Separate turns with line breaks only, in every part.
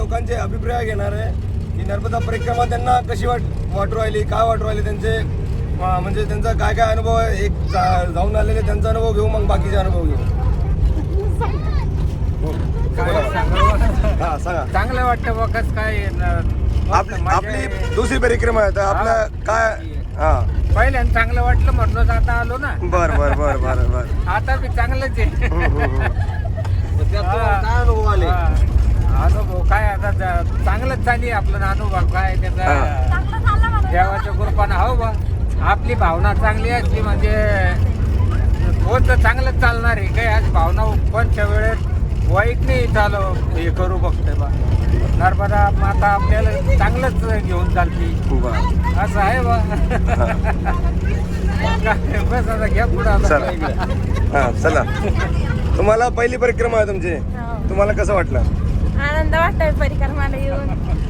लोकांचे अभिप्राय घेणार आहे की नर्मदा परिक्रमा त्यांना कशी वाटू राहिली, काय वाटू राहिली त्यांचे, म्हणजे त्यांचा काय काय अनुभव आहे. एक जाऊन आलेले त्यांचा अनुभव घेऊ, मग बाकीचे अनुभव घेऊ. हा सांगा.
चांगलं वाटतं बघच काय
आपली दुसरी परिक्रमा आहे तर आपलं काय. हा
पहिल्यांदा चांगलं वाटलं म्हणून आता आलो ना.
बर बर बर बर बर.
आता मी चांगलंच आहे.
काय अनुभव आले.
अनुभव काय आता चांगलंच चालली आपलं अनुभव काय त्याचा देवाच्या कृपानं. हो बा आपली भावना चांगली असली म्हणजे होत चांगलंच चालणार आहे. काय आज भावना कोणत्या वेळेस वाईट नाही चालू हे करू बघतोय बा. नर्मदा माता आपल्याला चांगलंच घेऊन चालती असं आहे बा. बस आता घ्या पुढे.
हा चला. तुम्हाला पहिली परिक्रमा आहे तुमची, तुम्हाला कसं वाटलं.
आनंद वाटतोय परिक्रमाला येऊन.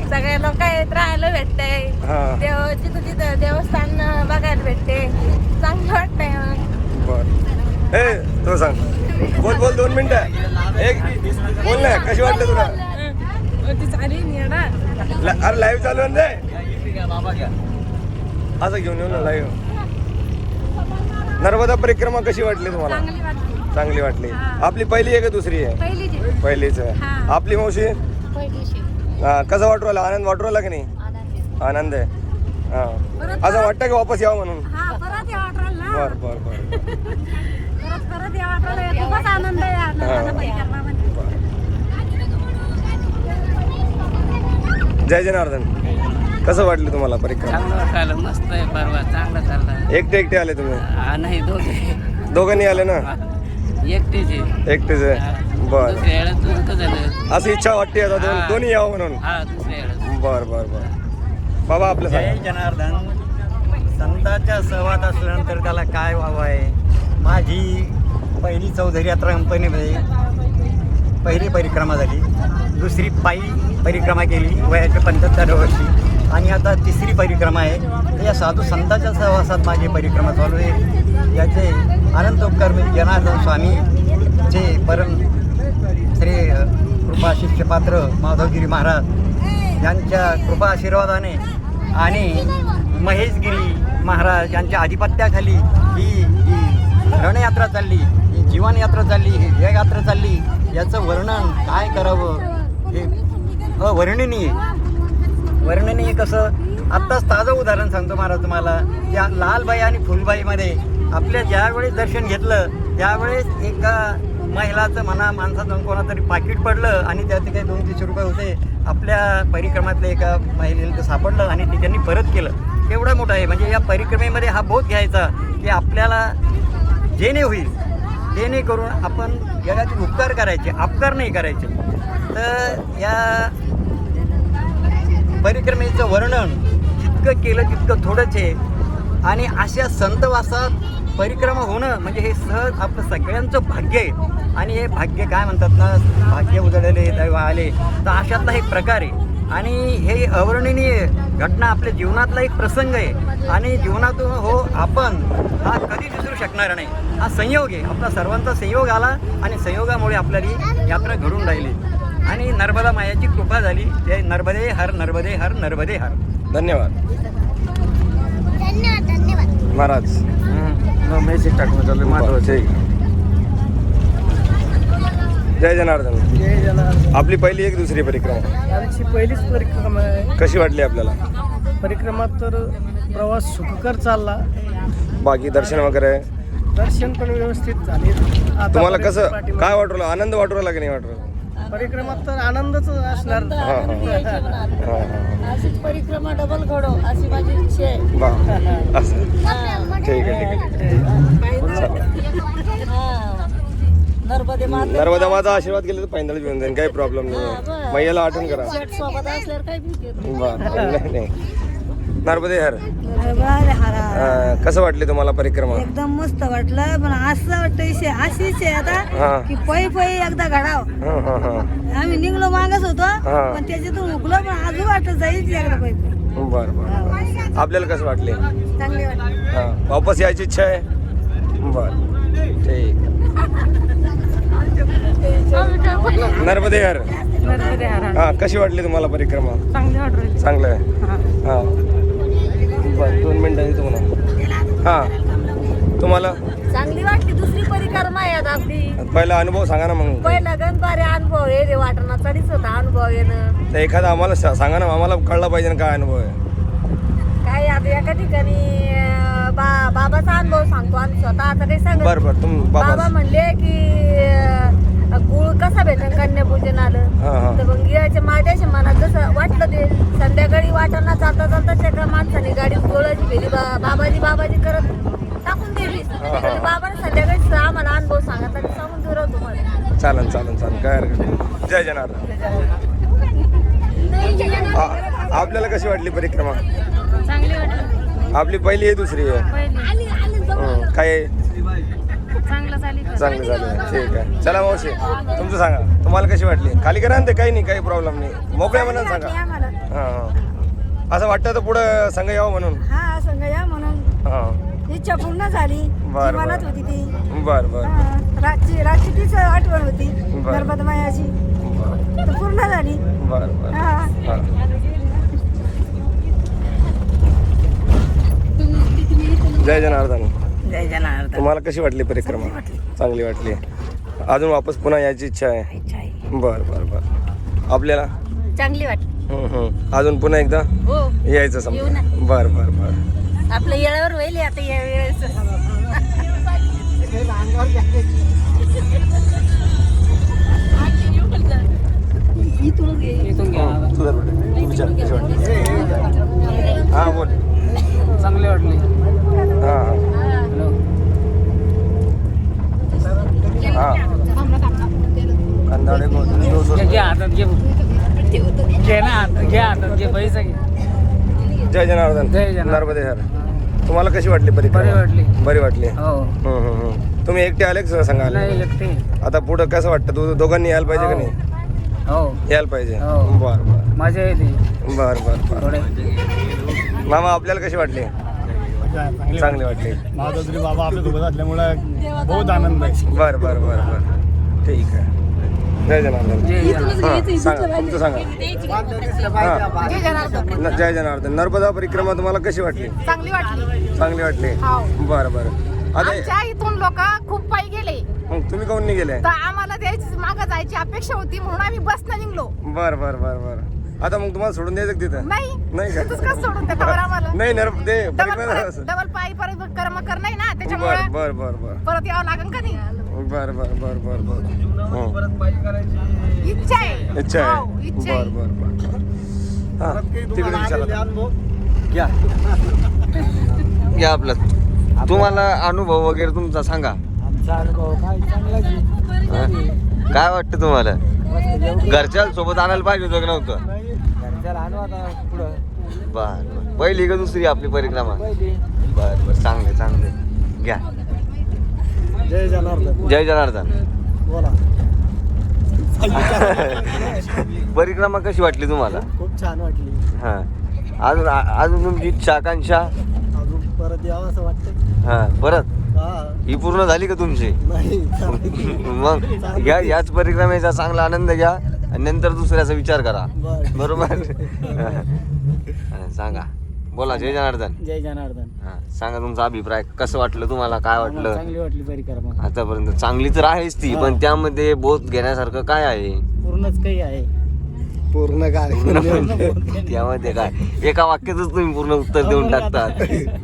सगळे लोक येत राहायला भेटतंय. तिथं तिथं देवस्थान बघायला भेटते. चांगलं वाटतंय.
बर ए तो सांग. बोल 2 मिनिटं. एक बोल ना, कशी वाटलं तुला. अरे लाईव्ह चालू आहे ना. असं घेऊन येऊ ना लाईव्ह. नर्मदा परिक्रमा कशी वाटली तुम्हाला. चांगली वाटली. आपली पहिली आहे का दुसरी आहे. पहिलीच आहे. आपली मावशी कसं वाटू राहिला. आनंद वाटू राहिला की नाही. आनंद आहे. हा असं वाटतं की वापस यावं म्हणून. बर बर बर. जय जनार्दन. कसं वाटलं तुम्हाला परिक्रमा.
चांगलं मस्त आहे. परवा चांगलं चाललं.
एकटे आले तुम्ही.
नाही
दोघांनी आले ना. एकटेच आहे. बर. अशी इच्छा वाटते आता दोन्ही यावं म्हणून. बर बर बर. बाबा आपलं
जय जनार्दन. संतांच्या सहवास असल्यानंतर त्याला काय व्हावं आहे. माझी पहिली चौधरी यात्रा कंपनीमध्ये पहिली परिक्रमा झाली. दुसरी पायी परिक्रमा केली वयाच्या 75व्या वर्षी आणि आता तिसरी परिक्रमा आहे. या साधू संतांच्या सहवासात माझी परिक्रमा चालू आहे. याचे अनंतोपकार मी जनार्दन स्वामीचे परम श्री कृपा शिष्यपात्र माधवगिरी महाराज यांच्या कृपा आशीर्वादाने आणि महेशगिरी महाराज यांच्या आधिपत्याखाली ही रणयात्रा चालली, ही जीवनयात्रा चालली, ही यात्रा चालली. याचं वर्णन काय करावं हे वर्णनीय कसं. आत्ताच ताजं उदाहरण सांगतो महाराज तुम्हाला. या लालबाई आणि फुलबाईमध्ये आपल्या ज्यावेळेस दर्शन घेतलं त्यावेळेस एका महिलाचं माणसाचं कोणातरी पाकिट पडलं आणि त्यात काही 200-300 रुपये होते. आपल्या परिक्रमातल्या एका महिलेला ते सापडलं आणि ते त्यांनी परत केलं. एवढा मोठा आहे. म्हणजे या परिक्रमेमध्ये हा बोध घ्यायचा की आपल्याला जेणे होईल जेणे करून आपण जगातील उपकार करायचे, अपकार नाही करायचे. तर या परिक्रमेचं वर्णन जितकं केलं तितकं थोडंच आहे. आणि अशा संतवासात परिक्रमा होणं म्हणजे हे सहज आपलं सगळ्यांचं भाग्य आहे. आणि हे भाग्य काय म्हणतात ना, भाग्य उजळले दैव आले. तर अशातला एक प्रकार आहे. आणि हे अवर्णनीय घटना आपल्या जीवनातला एक प्रसंग आहे. आणि जीवनातून आपण हा कधी विसरू शकणार नाही. हा संयोग आहे. आपला सर्वांचा संयोग आला आणि संयोगामुळे आपल्याला यात्रा घडून राहिली आणि नर्मदा मायाची कृपा झाली. जय नर्मदे हर नर्मदे हर नर्मदे हर.
धन्यवाद महाराज. मेसेज टाकून चालू महत्वाचे. जय जनार्दन.
जय जनार्दन.
आपली पहिली एक दुसरी परिक्रमा.
आमची पहिलीच परिक्रमा आहे.
कशी वाटली आपल्याला.
परिक्रमात तर प्रवास सुखकर चालला.
बाकी दर्शन वगैरे
दर्शन पण व्यवस्थित झाले.
तुम्हाला कसं काय वाटू राहिलं. आनंद वाटू राहिला की नाही वाटू राहिला.
परिक्रमात तर आनंदच असणार.
अशीच परिक्रमा डबल घडो अशी माझी इच्छा आहे.
असं ठीक आहे. नर्मदा माझा आशीर्वाद केला तर पैंदळ घेऊन जाईन. काही प्रॉब्लेम नाही. मैयाला आठवण करा. नाही. नर्मदे हर. कसं वाटले तुम्हाला परिक्रमा.
एकदम मस्त वाटलं. पण असं वाटतं अशीच आहे आता की पै एकदा घडाव. आम्ही निघलो मागच होतो पण त्याच्यातून उकलो पण अजून वाटत जाईल एकदा पै.
बर बर. आपल्याला कसं वाटले.
चांगले वाटले.
वापस यायची इच्छा आहे. बर ठीक. नर्मदे हर.
नर्मदे हर
हा कशी वाटली तुम्हाला परिक्रमा?
चांगली वाटली.
चांगलं आहे. हा बरं 2 मिनिटं आहे तुम्हाला. हा तुम्हाला
चांगली वाटली. दुसरी परिक्रमा आहे आता आपली.
पहिला अनुभव सांगा ना मग.
पहिला गणबारे अनुभव आहे रे, वाटणा चढीच होता अनुभव येणं.
तर एखादा आम्हाला सांगा ना, आम्हाला कळला पाहिजे ना काय अनुभव आहे.
काय आता एका ठिकाणी बाबाचा अनुभव सांगतो आम्ही स्वतः. आता काही सांगत
बरं बरं
बाबा म्हणले की गुळ कसा भेटेल कन्यापूजन आलं.
हा हा
तर मग गिळाच्या माझ्याच्या मनात जसं वाटलं ते संध्याकाळी वाटाणा जाता जाता एका माणसाने गाडी गोळाची भेली बाबाजी करत टाकून दिली. तर बाबाने संध्याकाळी आम्हाला अनुभव सांगितला ते सांगून देऊ तुम्हाला.
चालन काय हरकत नाही. जय जनार्दन. आपल्याला कशी वाटली परिक्रमा?
चांगली वाटली.
आपली पहिली आहे दुसरी आहे?
पहिली.
काय आहे?
चांगलं झाली.
चांगली झाली. ठीक आहे. चला मावशी तुमचं सांगा, तुम्हाला कशी वाटली? खाली करा ना ते, काही नाही, काही प्रॉब्लेम नाही, मोकळ्या मनात सांगा. हां हां असं वाटतं तर पुढं संघ यावं म्हणून.
हा संग या म्हणून
हां
इच्छा पूर्ण झाली.
बर, बर.
मनात होती ती.
बरं
रातची तीच आठवण होती
बर.
नर्मदा मायाची. तर पूर्ण झाली.
बरं
हा
हां जय जनार्दन.
जय जनार्दन.
तुम्हाला कशी वाटली परिक्रमा? चांगली वाटली. अजून वापस पुन्हा यायची इच्छा आहे? बरं आपल्याला
चांगली वाटली.
अजून पुन्हा एकदा
हो
यायचं समजा. बरं
आपलं येळावर होईल आता या वेळेस.
तुझं विचार कशी वाटली? हां बोल.
चांगली वाटली.
हां हां
घे हातात घे ना, घे हातात घे, पैसा घे.
जय जनार्दन.
जय जनार्दन.
नर्मदे हर. तुम्हाला कशी वाटली परिक्रमा?
बरी वाटली.
बरी वाटली.
हो
तुम्ही एकटे आले का सांगा?
नाही एकटे.
आता पुढं कसं वाटतं? दोघांनी यायला पाहिजे का नाही?
हो
यायला पाहिजे.
हो.
बरं
मजा येते
बरं
थोडे.
मामा आपल्याला कशी वाटली? चांगली वाटली.
महादोत्री बाबा आपल्या सोबत असल्यामुळे बहुत आनंद आहे.
बरं ठीक आहे. जय जनार्दन. हां सांगा तुमचं सांगा. हां जय जनार्दन. नर्मदा परिक्रमा तुम्हाला कशी वाटली?
चांगली वाटली.
चांगली वाटली. बरं आता
आमच्या इथून लोक खूप पायी गेले
मग तुम्ही काहून नाही गेले?
तर आम्हाला द्यायची मागं जायची अपेक्षा होती म्हणून आम्ही बसनं निघलो.
बरं आता मग तुम्हाला सोडून द्यायचं का तिथं?
नाही
का?
तिथंच कसं सोडून देता बरं आम्हाला?
नाही ते परिक्रमा.
डबल पायी परत कर्म कर नाही ना त्याच्यामुळे
बरं
परत यावं लागेल का नाही.
बरं
इच्छा आहे.
इच्छा आहे.
हो, इच्छा आहे.
बरं हां तिकडे विचारा. घ्या आपलं. तुम्हाला अनुभव वगैरे तुमचा सांगा.
आमचा अनुभव काय चांगला.
काय वाटतं तुम्हाला? घरच्या सोबत आणायला पाहिजे होतं की नव्हतं?
घरच्याला आणू आता पुढं.
बरं पहिली का दुसरी आपली परिक्रमा?
पहिली.
बरं चांगले घ्या.
जय जनार्दन.
जय जनार्दन.
बोला.
परिक्रमा कशी वाटली तुम्हाला?
खूप छान वाटली.
हां अजून तुमची इच्छा आकांक्षा?
अजून परत यावं असं वाटतं.
हां परत
हा
ही पूर्ण झाली का तुमची?
नाही
मग घ्या याच परिक्रमेचा चांगला आनंद घ्या आणि नंतर दुसऱ्याचा विचार करा. बरोबर. सांगा बोला. जय जनार्दन.
जय जनार्दन.
सांगा तुमचा अभिप्राय. कसं वाटलं तुम्हाला? काय वाटलं
चांगली वाटली परिक्रमा.
आतापर्यंत? चांगली तर आहेच ती, पण त्यामध्ये बोध घेण्यासारखं काय आहे?
पूर्णच काही आहे. पूर्ण काय
त्यामध्ये काय एका वाक्यातच तुम्ही पूर्ण उत्तर देऊन टाकतात,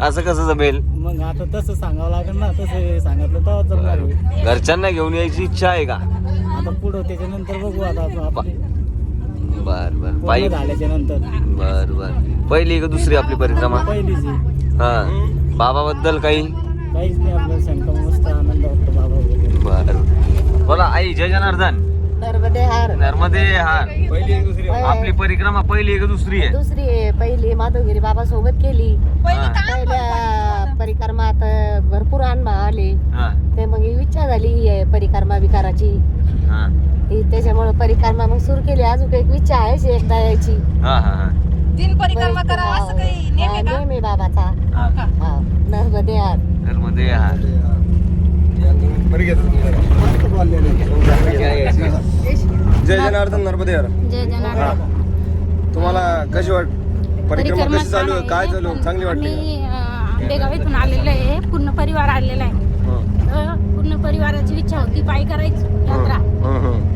असं कसं जमेल?
मग आता तसं सांगावं लागेल ना. तसं सांगितलं तर जमणार आहे.
घरच्यांना घेऊन यायची इच्छा आहे का?
आता पुढं त्याच्यानंतर बघू. आता
बर पायी
झाल्याच्या नंतर.
बर पहिली का दुसरी आपली परिक्रमा?
पहिलीच.
हा बाबाबद्दल काही?
काहीच नाही. आपलं शंका मस्त आनंद वाटतो बाबा वगैरे.
बर बोला आई. जय जनार्दन.
नर्मदे हार.
नर्मदे हार. आपली परिक्रमा पहिली का दुसरी आहे?
दुसरी आहे. पहिली माधवगिरी बाबा सोबत केली. पहिल्या परिक्रमात भरपूर अनुभव आले. ते मग इच्छा झाली परिक्रमा विकाराची. त्याच्यामुळे परिक्रमा मग सुरू केली. अजून एक इच्छा आहे एकदा यायची. 3 परिक्रमा करावं असं काही नेम आहे बाबाचा. नर्मदे हार.
नर्मदे हार. जय जनार्दन नर्मदे हर.
जय
हा
जनार्दन.
तुम्हाला कशी परिक्रमा कशी चालू आहे? काय चालू आहे? चांगली वाटते
आम्ही आंबेगाव इथून आलेलो आहे, पूर्ण परिवार आलेला आहे. पूर्ण परिवाराची इच्छा होती पायी करायची यात्रा,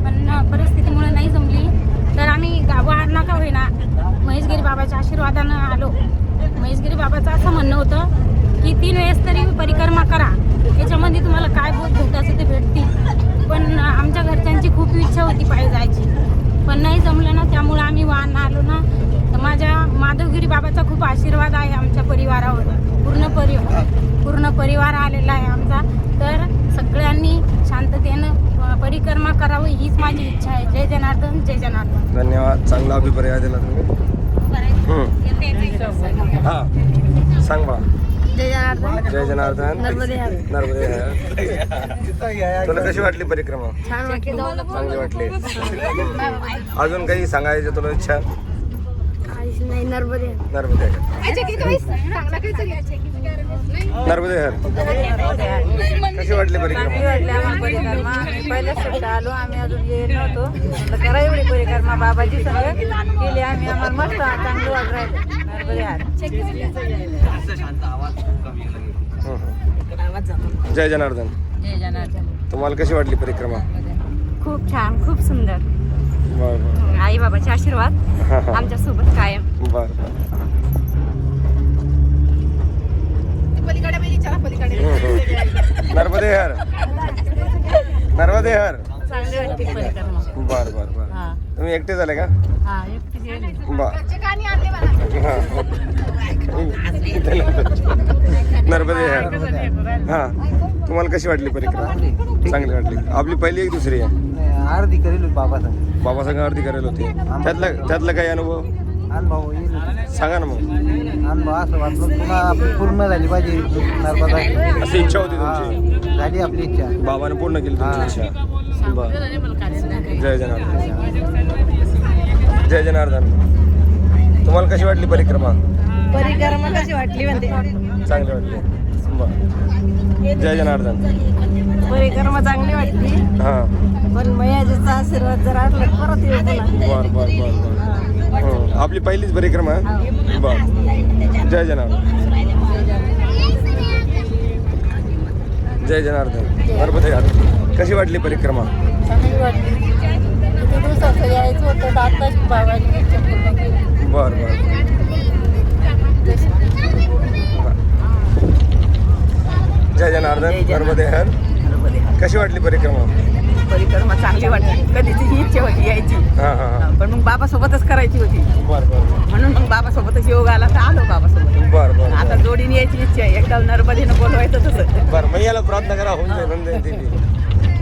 पण परिस्थितीमुळे नाही जमली. तर आम्ही वाहन का होईना महेशगिरी बाबाच्या आशीर्वादानं आलो. महेशगिरी बाबाचं असं म्हणणं होतं की 3 वेळेस तरी परिक्रमा करा, त्याच्यामध्ये तुम्हाला काय बोध भेटायचं ते भेटतील. पण आमच्या घरच्यांची खूप इच्छा होती पायी जायची, पण नाही जमलं ना, त्यामुळं आम्ही वाहन आलो ना. तर माझ्या माधवगिरी बाबाचा खूप आशीर्वाद आहे आमच्या परिवारावर. पूर्ण परिवार आलेला आहे आमचा. तर सगळ्यांनी शांततेनं परिक्रमा करावं हीच माझी इच्छा आहे. जय जनार्दन, जय जनार्दन.
धन्यवाद. चांगला अभिप्राय दिला तुम्ही. हा सांग बा.
जय जनार्दन.
जय जनार्दन.
नर्मदे हर.
नर्मदे हर. तुला कशी वाटली परिक्रमा?
छान वाटली.
चांगली वाटली. अजून काही सांगायचं तुला इच्छा?
नाही, नर्मदे हर.
नर्मदे हर. नर्मदे हर. कशी वाटली परिक्रमा?
परिक्रमा पहिल्या सुट्ट आलो आम्ही, अजून येत नव्हतो. करा एवढी परिक्रमा बाबाची संग केली आम्ही. आम्हाला मस्त चांगलं वाट राहिलं. नर्मदे हर.
जय जनार्दन.
जय जनार्दन.
तुम्हाला कशी वाटली परिक्रमा?
खूप छान, खूप सुंदर.
बर
आई बाबाचे आशीर्वाद
बर.
आमच्या सोबत कायम.
बर नर्मदे हर. नर्मदे हर.
चांगली वाटते परिक्रमा.
बर बर बर. तुम्ही एकटे झाले का?
हा, एकटी गेली.
बर. नर्मदे हर. हा तुम्हाला कशी वाटली परिक्रमा? चांगली वाटली. आपली पहिली एक दुसरी आहे?
अर्धी करेल बाबा सांग
बाबा संग अर्धी करेल होती. त्यातला काही अनुभव
अनुभव येईल
सांगा ना मग.
अनुभव असं वाटलं पुन्हा आपली पूर्ण झाली पाहिजे नर्मदा.
अशी इच्छा होती तुमची?
झाली आपली इच्छा.
बाबाने पूर्ण केली तुमची इच्छा. बर. जय जनार्दन. जय जनार्दन. तुम्हाला कशी वाटली परिक्रमा?
परिक्रमा कशी वाटली म्हणते?
चांगली वाटली. बर. जय जनार्दन.
परिक्रमा चांगली वाटली,
हा
पण मयाजीचा आशीर्वाद जर असला परत येऊ पुन्हा.
बर बर बर बर. आपली पहिलीच परिक्रमा आहे? बर. जय जनार्दन. जय जनार्दन. नर्मदे हर. कशी वाटली परिक्रमा?
चांगली वाटली. किती दिवसाचं यायचं होतं तर आत्ताच बाबांनी इच्छा पूर्ण केली.
बर बर. जय जनार्दन. नर्मदे हर. कशी वाटली परिक्रमा?
परिक्रमा चांगली वाटली. कधीच ही इच्छा होती यायची,
हा हा हा.
पण मग बाबासोबतच करायची होती.
बर बर
म्हणून मग बाबासोबतच योग आला तर आलो बाबासोबत.
बर बर.
आता जोडीने यायची इच्छा आहे. एकदा नर्मदेनं बोलवायचं तसं.
बर मग याला प्रार्थना करा होऊन जाईल नंदन देवी.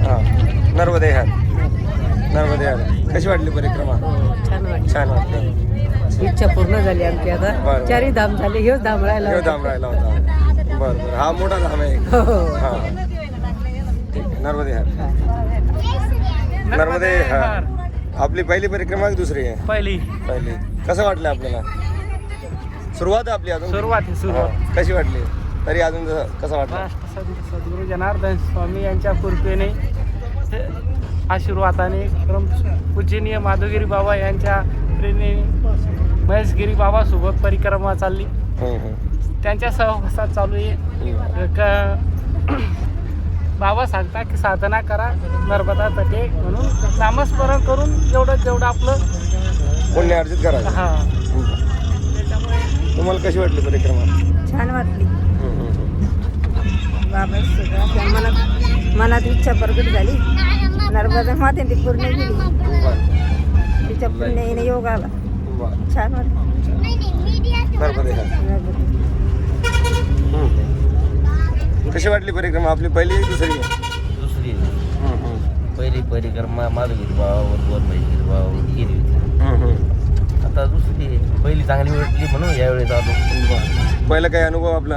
हा नर्मदे हर. नर्मदे हर. कशी वाटली परिक्रमा?
छान वाटली.
छान वाटली.
इच्छा पूर्ण झाली आमची. आता
बरं.
4 धाम झाले. हेच धाम राहिला.
हे धाम राहिला होता. बर बर. हा मोठा धाम आहे.
हो, हो.
हा नर्मदे हर. नर्मदे हर. आपली पहिली परिक्रमा की दुसरी आहे?
पहिली
पहिली. कसं वाटलं आपल्याला? सुरुवात आहे आपली अजून?
सुरुवात
हा. कशी वाटली तरी अजून कसं वाटलं?
सद्गुरू जनार्दन स्वामी यांच्या कृपेने आशीर्वादाने पूजनीय माधवगिरी बाबा यांच्या प्रेरणेने महेशगिरी बाबासोबत परिक्रमा चालली. त्यांच्या सहवासात चालू आहे. बाबा सांगता की साधना करा नर्मदा तटे, म्हणून नामस्मरण करून जेवढं आपलं
पुण्य अर्जित करायचं.
हा.
तुम्हाला कशी वाटली परिक्रमा?
छान वाटली. बाबा मनात इच्छा प्रगट झाली. नर्मदा माते ती पूर्ण केली. तिच्या पुण्याने योग आला. छान वाटलं.
नर्मदे हर. कशी वाटली परिक्रमा? आपली पहिली की दुसरी आहे?
दुसरी पहिली परिक्रमा माधवगिरी बाबाबरोबर महेशगिरी बाबावर केली होती. आता दुसरी आहे. पहिली चांगली वाटली म्हणून यावेळेस आलो.
पहिला काही अनुभव आपला?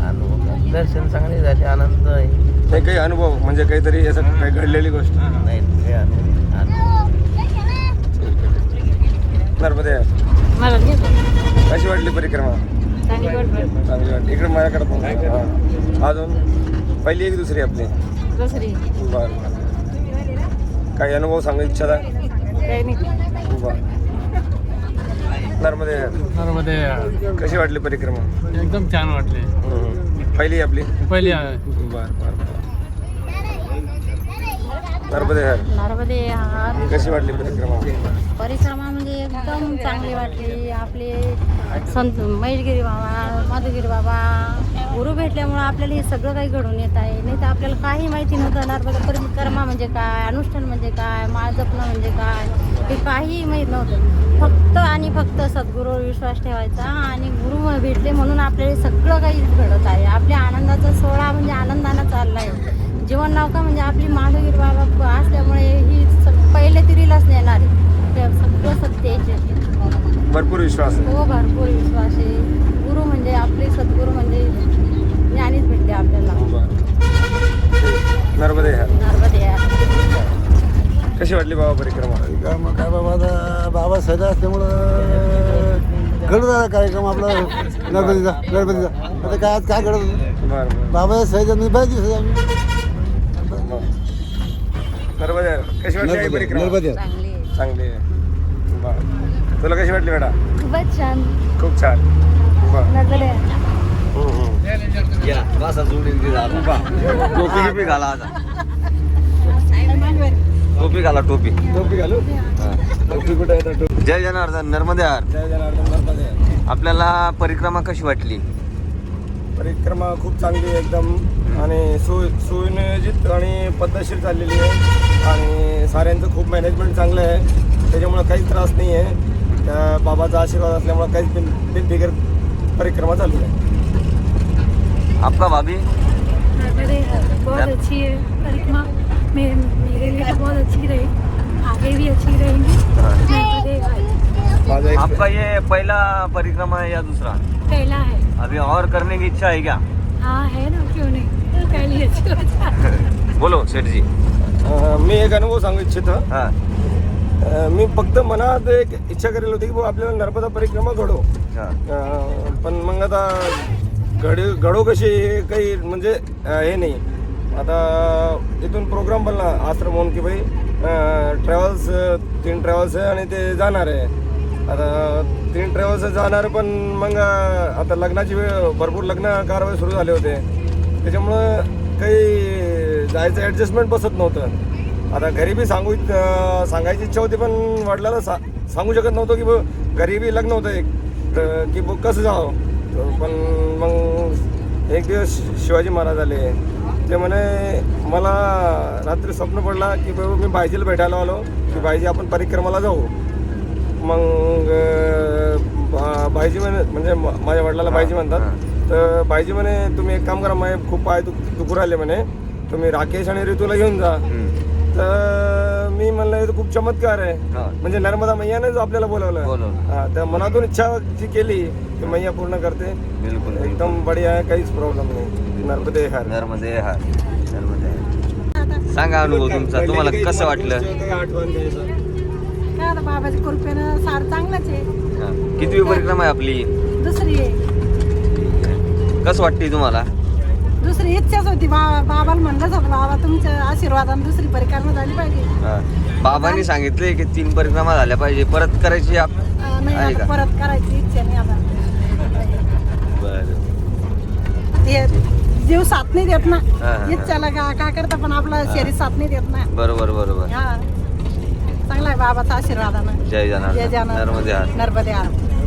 अनुभव दर्शन चांगले झाले. आनंद आहे.
नाही काही अनुभव म्हणजे काहीतरी असं काही घडलेली गोष्ट?
नाही हे
नर्मदे हर. कशी वाटली परिक्रमा?
चांगली वाटली.
चांगली वाटली. इकडे माझ्याकडे पण. अजून पहिली एक दुसरी आपली?
दुसरी.
बरं. काही अनुभव सांगायची इच्छा आहे?
काही नाही.
बरं. नर्मदे
नर्मदे
कशी वाटली परिक्रमा?
एकदम छान वाटले.
पहिली आपली?
पहिली
बर. नर्मदे
नर्मदे
कशी वाटली परिक्रमा?
परिक्रमा म्हणजे एकदम चांगली वाटली. आपले संत महेशगिरी बाबा, माधुगिरी बाबा गुरु भेटल्यामुळं आपल्याला हे सगळं काही घडून येत आहे. नाही तर आपल्याला काही माहिती नव्हतं. नर्मदा परिक्रमा म्हणजे काय, अनुष्ठान म्हणजे काय, माळ जपणं म्हणजे काय, हे काहीही माहीत नव्हतं. फक्त आणि फक्त सद्गुरूवर विश्वास ठेवायचा आणि गुरु भेटले म्हणून आपल्याला सगळं काही घडत आहे. आपल्या आनंदाचा सोहळा म्हणजे आनंदानं चालला आहे. जीवन नौका म्हणजे आपली माधुगिरी बाबा असल्यामुळे ही पहिले तिरीलाच नेणार आहे. ते सगळं सत्याचे
भरपूर विश्वास आहे.
हो, भरपूर विश्वास आहे. गुरु म्हणजे आपले सद्गुरू म्हणजे ज्ञानीच भेटते आपल्याला.
नर्मदे
नर्मदे
कशी वाटली बाबा परिक्रमा?
मग काय बाबा आता बाबा सदा असल्यामुळं घडत आला कार्यक्रम आपला गणपतीचा आता काय आज काय घडत
बरं.
बाबा सहज पाहिजे
नर्मदे कशी वाटली आई परिक्रमा?
चांगली आहे.
चांगली आहे. बरं. तुला कशी वाटली बेटा?
खूपच छान.
खूप छान. बरं.
नर्मदे
टोपी गिपी घाला आता. टोपी घाला टोपी.
टोपी घालू? टोपी कुठे आहे? टोपी.
जय जनार्दन नर्मदे हर.
जय जनार्दन. नर्मदे.
आपल्याला परिक्रमा कशी वाटली?
परिक्रमा खूप चांगली एकदम आणि सुनियोजित आणि पद्धतशीर चाललेली आहे आणि साऱ्यांचं खूप मॅनेजमेंट चांगलं आहे. त्याच्यामुळं काहीच त्रास नाही आहे. त्या बाबाचा आशीर्वाद असल्यामुळं काहीच बिनफिकर परिक्रमा चालू आहे.
आपका भाभी?
नर्मदे बहुत अच्छी है परिक्रमा. मेरे लिए बहुत अच्छी रही, आगे भी अच्छी रहेंगी.
माझा एक
आपका ये पहला परिक्रमा है या दूसरा?
पहला है.
अभी और करने की इच्छा है क्या?
हाँ है ना, क्यों नहीं, पहली अच्छी होता है.
बोलो सेठ जी.
मी एक अनुभव सांगू इच्छितो.
हाँ.
मी फक्त मनात एक इच्छा करेल होती की बाबा आपल्याला नर्मदा परिक्रमा घडो.
हाँ.
पण मग आता घडो कशी हे काही म्हणजे हे नाही. आता इथून प्रोग्राम बनला आश्रम म्हणून की भाई ट्रॅव्हल्स 3 ट्रॅव्हल्स आहे आणि ते जाणार आहे. आता 3 ट्रॅव्हल्स जाणार पण मग आता लग्नाची वेळ भरपूर लग्न कारवाई सुरू झाले होते. त्याच्यामुळं काही जायचं ॲडजस्टमेंट बसत नव्हतं. आता घरी बी सांगायची इच्छा होती पण वडिलांना सांगू शकत नव्हतं की बघ घरी बी लग्न होतं एक तर की बघ कसं जावं. पण मग एक दिवस शिवाजी महाराज आले. ते म्हणे मला रात्री स्वप्न पडला की बाबा मी भाईजीला भेटायला आलो की भाईजी आपण परिक्रमाला जाऊ. मग भाईजी म्हणजे माझ्या वडिलाला भाईजी म्हणतात. तर भाईजी म्हणे तुम्ही एक काम करा, माझे खूप पाय दुखू राहिले म्हणे, तुम्ही राकेश आणि ऋतूला घेऊन जा. तर मी म्हणलं हे तर खूप चमत्कार आहे. म्हणजे नर्मदा मैयानेच आपल्याला बोलवलं. हा, तर मनातून इच्छा जी केली ती मैया पूर्ण करते.
बिलकुल
एकदम बढिया आहे, काहीच प्रॉब्लेम नाही. नर्मदे हर.
नर्मदे हर. नर्मदे हर. सांगा अनुभव तुमचा, तुम्हाला कसं वाटलं?
आठवण
काय आता बाबाच्या कृपेनं सार चांगलंच आहे.
हा. कितवी परिक्रमा आहे आपली?
दुसरी आहे.
कसं वाटते तुम्हाला?
दुसरी इच्छाच होती. बाबाला म्हणलंच होतं बाबा तुमच्या आशीर्वादाने दुसरी परिक्रमा झाली पाहिजे.
हा. बाबांनी सांगितले की 3 परिक्रमा झाल्या पाहिजे, परत करायची
नाही
आहे
आता
का?
परत करायची इच्छा नाही आता.
बरं.
ते जीव साथ नाही देत ना.
हा, हा.
इच्छाला काय करता पण आपलं शरीर साथ नाही देत ना.
बरोबर बरोबर.
हा चांगला आहे बाबाचा आशीर्वादानं.
जय जनार्दन. नर्मदे हर.
नर्मदे हर.